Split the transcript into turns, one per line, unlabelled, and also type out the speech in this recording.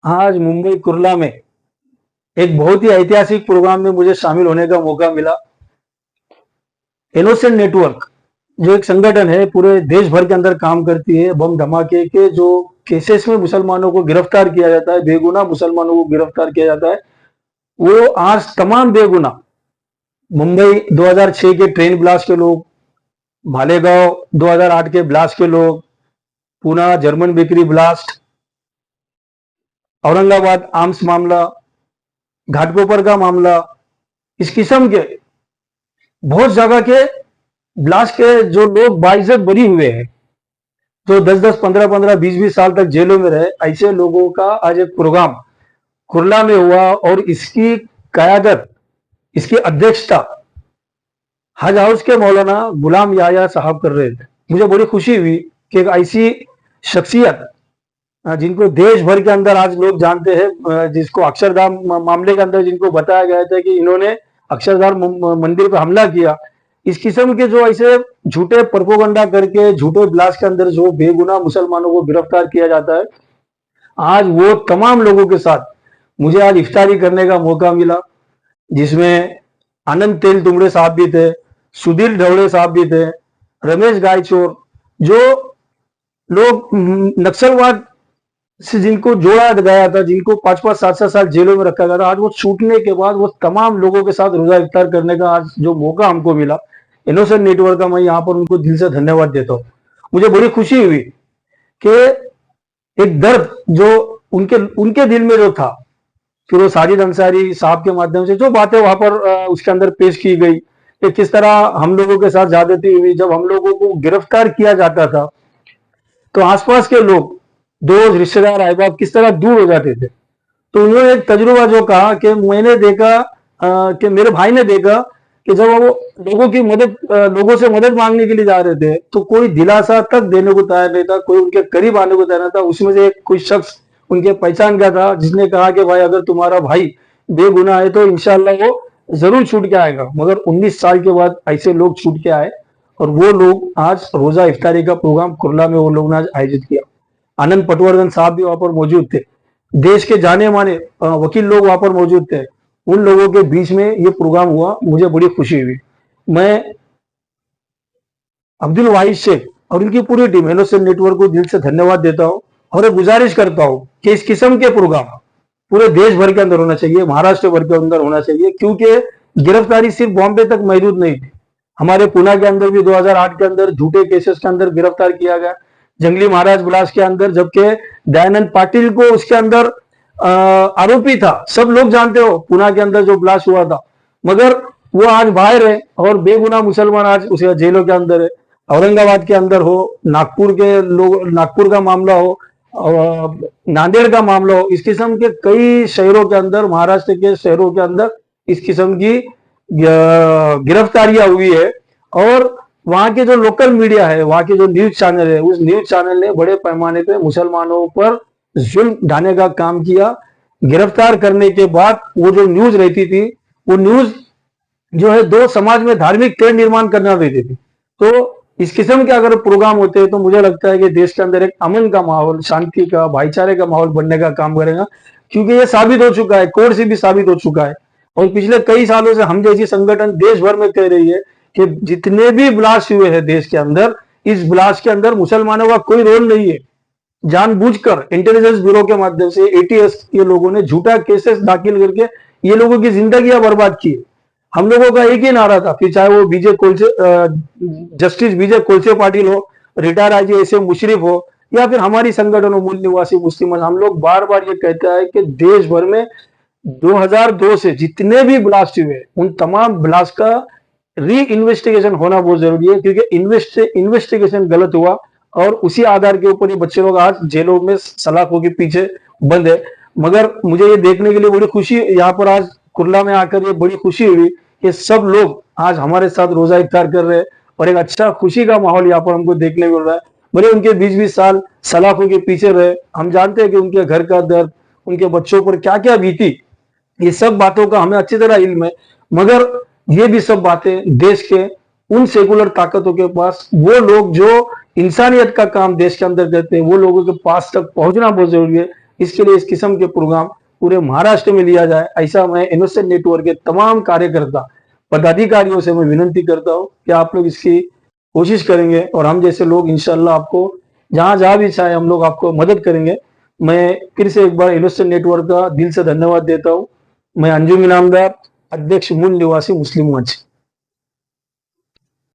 आज मुंबई कुर्ला में एक बहुत ही ऐतिहासिक प्रोग्राम में मुझे शामिल होने का मौका मिला। इनोसेंट नेटवर्क जो एक संगठन है, पूरे देश भर के अंदर काम करती है। बम धमाके के जो केसेस में मुसलमानों को गिरफ्तार किया जाता है, बेगुनाह मुसलमानों को गिरफ्तार किया जाता है, वो आज तमाम बेगुनाह मुंबई 2006 के ट्रेन ब्लास्ट के लोग, मालेगांव 2008 के ब्लास्ट के लोग, Poona German bakery blast, Aurangabad arms मामला, घाटकोपर का मामला, इस किस्म के बहुत जगह के ब्लास्ट के जो लोग बाइज्जत बरी हुए हैं, जो 10-10, 15-15, 20-20 साल तक जेलों में रहे, ऐसे लोगों का आज एक प्रोग्राम कुर्ला में हुआ और इसकी कयादत, इसकी अध्यक्षता हज हाउस के मौलाना गुलाम याया साहब कर रहे थे। मुझे बड़ी खुशी हुई कि एक ऐसी शख्सियत जिनको देश भर के अंदर आज लोग जानते हैं, जिसको अक्षरधाम मामले के अंदर जिनको बताया गया था कि इन्होंने अक्षरधाम मंदिर पर हमला किया, इस किस्म के जो ऐसे झूठे प्रोपोगंडा करके झूठे ब्लास्ट के अंदर जो बेगुनाह मुसलमानों को गिरफ्तार किया जाता है, आज वो तमाम लोगों के साथ मुझे आज इफ्तारी करने का मौका मिला, जिसमें आनंद तेल तुमड़े साहब भी थे, सुधीर ढवड़े साहब भी थे, रमेश गायचोर, जो लोग नक्सलवाद से जिनको जोड़ा गया था, जिनको 5-5, 7-7 साल जेलों में रखा गया था, आज वो छूटने के बाद वो तमाम लोगों के साथ रोजा इफ्तार करने का आज जो मौका हमको मिला, इनोसेंट नेटवर्क का मैं यहाँ पर उनको दिल से धन्यवाद देता हूँ। मुझे बड़ी खुशी हुई कि एक दर्द जो उनके उनके दिल में जो था, फिर वो साजिद अंसारी साहब के माध्यम से जो बातें वहां पर उसके अंदर पेश की गई कि किस तरह हम लोगों के साथ ज्यादती हुई, जब हम लोगों को गिरफ्तार किया जाता था तो आसपास के लोग, दोस्त, रिश्तेदार, अहबाब किस तरह दूर हो जाते थे। तो उन्होंने एक तजुर्बा जो कहा कि मैंने देखा कि मेरे भाई ने देखा कि जब वो लोगों की मदद, लोगों से मदद मांगने के लिए जा रहे थे तो कोई दिलासा तक देने को तैयार नहीं था, कोई उनके करीब आने को तैयार नहीं था। उसमें से एक कोई शख्स उनके पहचान का था, जिसने कहा कि भाई अगर तुम्हारा भाई बेगुनाह है तो इंशाल्लाह वो जरूर छूट के आएगा। मगर 19 साल के बाद ऐसे लोग छूट के आए और वो लोग आज रोजा इफ्तारी का प्रोग्राम कुर्ला में वो लोग ने आज आयोजित किया। आनंद पटवर्धन साहब भी वहां पर मौजूद थे, देश के जाने माने वकील लोग वहां पर मौजूद थे। उन लोगों के बीच में ये प्रोग्राम हुआ, मुझे बड़ी खुशी हुई। मैं अब्दुल वाहिद शेख और उनकी पूरी टीम इनोसेंट नेटवर्क को दिल से धन्यवाद देता हूं और एक गुजारिश करता हूं कि इस किस्म के प्रोग्राम पूरे देश भर के अंदर होना चाहिए, महाराष्ट्र भर के अंदर होना चाहिए, क्योंकि गिरफ्तारी सिर्फ बॉम्बे तक महदूद नहीं थी। हमारे पुणे के अंदर भी 2008 के अंदर झूठे केसेस के अंदर गिरफ्तार किया गया, जंगली महाराज ब्लास्ट के अंदर, जबकि दयानंद पाटिल को उसके अंदर आरोपी था, सब लोग जानते हो पुणे के अंदर जो ब्लास्ट हुआ था, मगर वो आज बाहर है और बेगुनाह मुसलमान आज उसे जेलों के अंदर है। औरंगाबाद के अंदर हो, नागपुर के लोग, नागपुर का मामला हो, नांदेड़ का मामला हो, इस किस्म के कई शहरों के अंदर, महाराष्ट्र के शहरों के अंदर इस किस्म की गिरफ्तारियां हुई है। और वहां के जो लोकल मीडिया है, वहां के जो न्यूज चैनल है, उस न्यूज चैनल ने बड़े पैमाने पे मुसलमानों पर जुल्म ढाने का काम किया। गिरफ्तार करने के बाद वो जो न्यूज रहती थी, वो न्यूज जो है दो समाज में धार्मिक तेड़ निर्माण करना देती थी। तो इस किस्म के अगर प्रोग्राम होते हैं तो मुझे लगता है कि देश के अंदर एक अमन का माहौल, शांति का, भाईचारे का माहौल बनने का काम करेगा, क्योंकि ये साबित हो चुका है, कोर्ट से भी साबित हो चुका है। और पिछले कई सालों से हम जैसी संगठन देश भर में कह रही है कि जितने भी ब्लास्ट हुए हैं देश के अंदर, इस ब्लास्ट के अंदर मुसलमानों का कोई रोल नहीं है। जानबूझकर इंटेलिजेंस ब्यूरो के माध्यम से एटीएस के लोगों ने झूठा केसेस दाखिल करके ये लोगों की जिंदगियां बर्बाद की। हम लोगों का एक ही नारा था, फिर चाहे वो विजय कोलसे, जस्टिस विजय कोलसे पाटिल हो, रिटायर आईजी एसएम मुशर्रफ हो, या फिर हमारी संगठन हो मूल निवासी मुस्लिम, हम लोग बार बार ये कहते हैं कि देश भर में 2002 से जितने भी ब्लास्ट हुए, उन तमाम ब्लास्ट का री इन्वेस्टिगेशन होना बहुत जरूरी है, क्योंकि इन्वेस्टिगेशन गलत हुआ और उसी आधार के ऊपर ये बच्चे लोग आज जेलों में सलाखों के पीछे बंद है। मगर मुझे ये देखने के लिए बड़ी खुशी, यहाँ पर आज कुर्ला में आकर ये बड़ी खुशी हुई कि सब लोग आज हमारे साथ रोजा इफ्तार कर रहे हैं और एक अच्छा खुशी का माहौल यहाँ पर हमको देखने मिल रहा है। भले उनके 20-20 साल सलाखों के पीछे रहे, हम जानते हैं कि उनके घर का दर्द, उनके बच्चों पर क्या क्या बीती, ये सब बातों का हमें अच्छी तरह इल्म है। मगर ये भी सब बातें देश के उन सेकुलर ताकतों के पास, वो लोग जो इंसानियत का काम देश के अंदर करते हैं, वो लोगों के पास तक पहुंचना बहुत जरूरी है। इसके लिए इस किस्म के प्रोग्राम पूरे महाराष्ट्र में लिया जाए, ऐसा मैं इनोसेंट नेटवर्क के तमाम कार्यकर्ता पदाधिकारियों से मैं विनंती करता हूं कि आप लोग इसकी कोशिश करेंगे और हम जैसे लोग इंशाल्लाह आपको जहां जहां भी चाहे हम लोग आपको मदद करेंगे। मैं फिर से एक बार इनोसेंट नेटवर्क का दिल से धन्यवाद देता हूं। मैं अंजुम इनामदार, अध्यक्ष मूल निवासी मुस्लिम मंच।